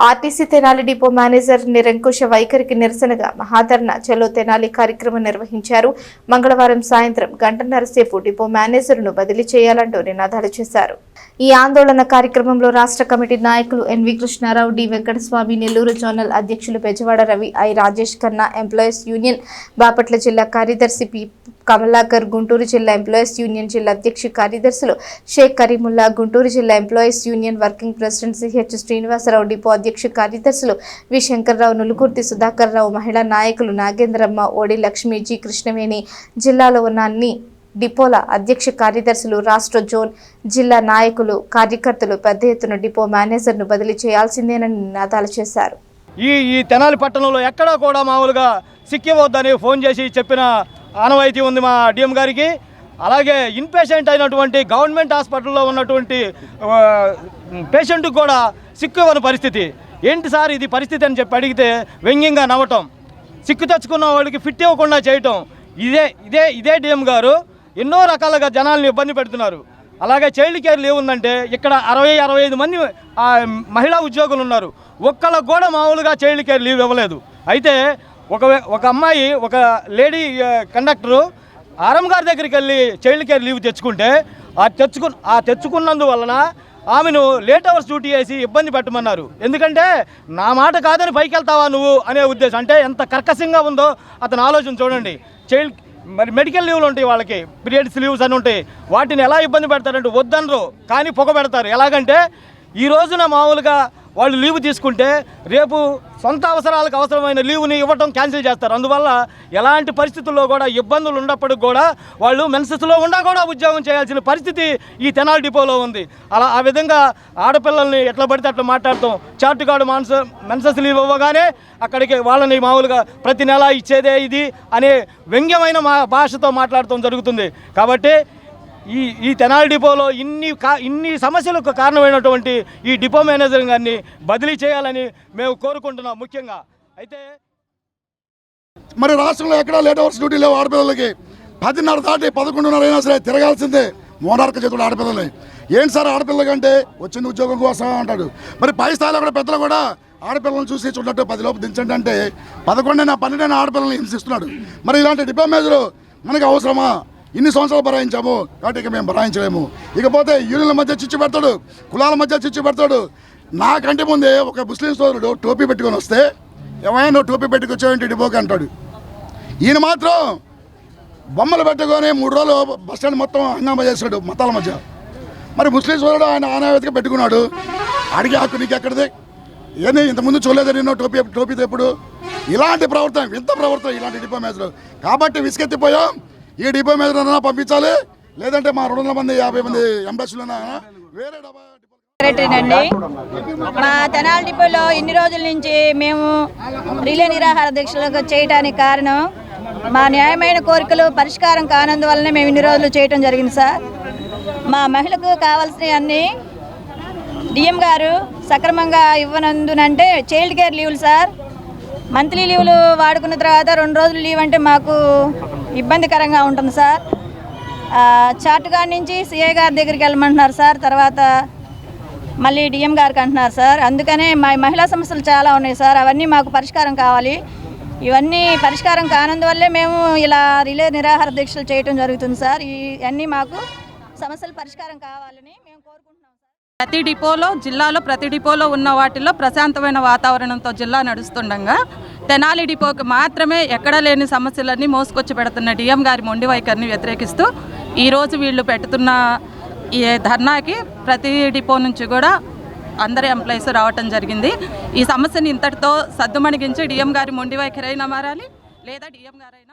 RTC Tenali depot manager నిరంకుశ వైఖరికి నిరసనగా మహాధర్నా చలో తెనాలి కార్యక్రమం నిర్వహించారు. మంగళవారం సాయంత్రం గంటన్నర సేపు డిపో మేనేజర్ను బదిలీ చేయాలంటూ నినాదాలు చేశారు. ఈ ఆందోళన కార్యక్రమంలో రాష్ట్ర కమిటీ నాయకులు NV Krishnarao, D Venkataswamy, Nellore zonal అధ్యక్షులు Bezawada Ravi, I Rajesh Khanna, employees union Bapatla జిల్లా కార్యదర్శి పి కమలాకర్, గుంటూరు జిల్లా ఎంప్లాయీస్ యూనియన్ జిల్లా అధ్యక్ష కార్యదర్శులు షేక్ కరీముల్లా, గుంటూరు జిల్లా employees union working president CH Srinivasarao, depot అధ్యక్ష కార్యదర్శులు వి శంకర్రావు, నులుకుర్తి సుధాకర్ రావు, మహిళా నాయకులు నాగేంద్రమ్మ, ఓడి లక్ష్మి, జి కృష్ణవేణి, జిల్లాలో ఉన్న అన్ని డిపోల అధ్యక్ష కార్యదర్శులు, రాష్ట్ర జోన్, జిల్లా నాయకులు, కార్యకర్తలు పెద్ద ఎత్తున డిపో మేనేజర్ను బదిలీ చేయాల్సిందేనని నినాదాలు చేశారు. ఈ తెనాలి పట్టణంలో ఎక్కడా కూడా మామూలుగా సిక్కివద్దని ఫోన్ చేసి చెప్పిన ఆనవాయితీ ఉంది మా డిఎం గారికి. అలాగే ఇన్పేషెంట్ అయినటువంటి గవర్నమెంట్ హాస్పిటల్లో ఉన్నటువంటి పేషెంట్కి కూడా సిక్కివ్వని పరిస్థితి. ఏంటి సార్ ఇది పరిస్థితి అని చెప్పి అడిగితే వ్యంగ్యంగా నవ్వటం, సిక్కు తెచ్చుకున్న వాళ్ళకి ఫిట్ ఇవ్వకుండా చేయటం. ఇదే డిఎం గారు ఎన్నో రకాలుగా జనాలను ఇబ్బంది పెడుతున్నారు. అలాగే చైల్డ్ కేర్ లీవ్ ఉందంటే ఇక్కడ 60-65 మంది మహిళా ఉద్యోగులు ఉన్నారు. ఒక్కళ్ళకు కూడా మామూలుగా చైల్డ్ కేర్ లీవ్ ఇవ్వలేదు. అయితే ఒక అమ్మాయి, ఒక లేడీ కండక్టరు ఆర్ఎం గారి దగ్గరికి వెళ్ళి చైల్డ్ కేర్ లీవ్ తెచ్చుకుంటే తెచ్చుకున్నందువలన ఆమెను లేట్ అవర్స్ డ్యూటీ వేసి ఇబ్బంది పెట్టమన్నారు. ఎందుకంటే నా మాట కాదని పైకి వెళ్తావా నువ్వు అనే ఉద్దేశం. అంటే ఎంత కర్కశంగా ఉందో అతను ఆలోచన చూడండి. మరి మెడికల్ లీవ్లు ఉంటాయి, వాళ్ళకి పీరియడ్స్ లీవ్స్ అని ఉంటాయి. వాటిని ఎలా ఇబ్బంది పెడతారంటే వద్దనరు కానీ పొగ పెడతారు. ఎలాగంటే ఈ రోజున మామూలుగా వాళ్ళు లీవ్ తీసుకుంటే రేపు సొంత అవసరాలకు అవసరమైన లీవ్ని ఇవ్వటం క్యాన్సిల్ చేస్తారు. అందువల్ల ఎలాంటి పరిస్థితుల్లో కూడా ఇబ్బందులు ఉన్నప్పటికి కూడా వాళ్ళు మెన్సెస్లో ఉండా కూడా ఉద్యోగం చేయాల్సిన పరిస్థితి ఈ తెనాలి డిపోలో ఉంది. ఆ విధంగా ఆడపిల్లల్ని ఎట్లా పడితే అట్లా మాట్లాడతాం. చార్ట్ కార్డు మెన్సెస్ లీవ్ ఇవ్వగానే అక్కడికి వాళ్ళని మామూలుగా ప్రతి నెల ఇచ్చేదే ఇది అనే వ్యంగ్యమైన భాషతో మాట్లాడటం జరుగుతుంది. కాబట్టి ఈ తెనాలి డిపోలో ఇన్ని సమస్యలకు కారణమైనటువంటి ఈ డిపో మేనేజర్ గారిని బదిలీ చేయాలని మేము కోరుకుంటున్నాం ముఖ్యంగా. అయితే మరి రాష్ట్రంలో ఎక్కడా లేట్ అవర్స్ డ్యూటీ లేవు ఆడపిల్లలకి. 10:30 దాటి 11:30 అయినా సరే తిరగాల్సిందే మోనార్క చేతుడు ఆడపిల్లలే. ఏంటి సార్ ఆడపిల్ల కంటే వచ్చింది ఉద్యోగం కోసం అంటాడు. మరి పై స్థాయిలో కూడా పెద్దలు కూడా ఆడపిల్లలను చూసి చూడట్టు 10 లోపు దించండి అంటే 11-12 ఆడపిల్లల్ని హింసిస్తున్నాడు. మరి ఇలాంటి డిపో మేనేజరు మనకి అవసరమా? ఇన్ని సంవత్సరాలు భరాయించాము కాబట్టి ఇక మేము భరాయించలేము. ఇకపోతే యూనియన్ల మధ్య చిచ్చు పెడతాడు, కులాల మధ్య చిచ్చు పెడతాడు. నాకంటే ముందే ఒక ముస్లిం సోదరుడు టోపీ పెట్టుకొని వస్తే ఏమైనా నువ్వు టోపీ పెట్టుకొచ్చావేంటి డిపోకి అంటాడు. ఈయన మాత్రం బొమ్మలు పెట్టుకొని 3 రోజులు బస్టాండ్ మొత్తం హంగామా చేశాడు మతాల మధ్య. మరి ముస్లిం సోదరుడు ఆయన ఆనవాయితీగా పెట్టుకున్నాడు. అడిగే హక్కు నీకు ఎక్కడిది? ఏమి ఇంతకుముందు చూడలేదు నేను టోపీతో ఎప్పుడు? ఇలాంటి ప్రవర్తన, వింత ప్రవర్తన ఇలాంటి డిపో మేనేజర్. కాబట్టి విసుకెత్తిపోయాం. ఈ డిపో మేనేజర్ పంపించాలి, లేదంటే మా 200 మంది 50 మంది ఎంప్లాయీస్లైనా వేరే అండి. మా తెనాలి డిపోలో ఇన్ని రోజుల నుంచి మేము రిలే నిరాహార దీక్షలు చేయడానికి కారణం మా న్యాయమైన కోరికలు పరిష్కారం కానందువల్లనే మేము ఇన్ని రోజులు చేయటం జరిగింది సార్. మా మహిళకు కావాల్సినవి అన్నీ డిఎం గారు సక్రమంగా ఇవ్వనందునంటే చైల్డ్ కేర్ లీవ్లు సార్, మంత్లీ లీవ్లు వాడుకున్న తర్వాత 2 రోజులు లీవ్ అంటే మాకు ఇబ్బందికరంగా ఉంటుంది సార్. చార్ట్ గారి నుంచి సిఐ గారి దగ్గరికి వెళ్ళమంటున్నారు సార్, తర్వాత మళ్ళీ డిఎం గారికి అంటున్నారు సార్. అందుకనే మా మహిళా సమస్యలు చాలా ఉన్నాయి సార్, అవన్నీ మాకు పరిష్కారం కావాలి. ఇవన్నీ పరిష్కారం కానందువల్లే మేము ఇలా రిలే నిరాహార దీక్షలు చేయటం జరుగుతుంది సార్. ఇవన్నీ మాకు సమస్యలు పరిష్కారం కావాలని మేము కోరుకుంటున్నాం సార్. ప్రతి డిపోలో, జిల్లాలో ప్రతి డిపోలో ఉన్న వాటిల్లో ప్రశాంతమైన వాతావరణంతో జిల్లా నడుస్తుండగా తెనాలి డిపోకి మాత్రమే ఎక్కడా లేని సమస్యలన్నీ మోసుకొచ్చి పెడుతున్న డిఎం గారి మొండి వైఖరిని వ్యతిరేకిస్తూ ఈరోజు వీళ్ళు పెడుతున్న ఈ ధర్నాకి ప్రతి డిపో నుంచి కూడా అందరి ఎంప్లాయీస్ రావటం జరిగింది. ఈ సమస్యని ఇంతటితో సద్దుమణిగించి డిఎం గారి మొండి వైఖరైనా మారాలి, లేదా డిఎం గారైనా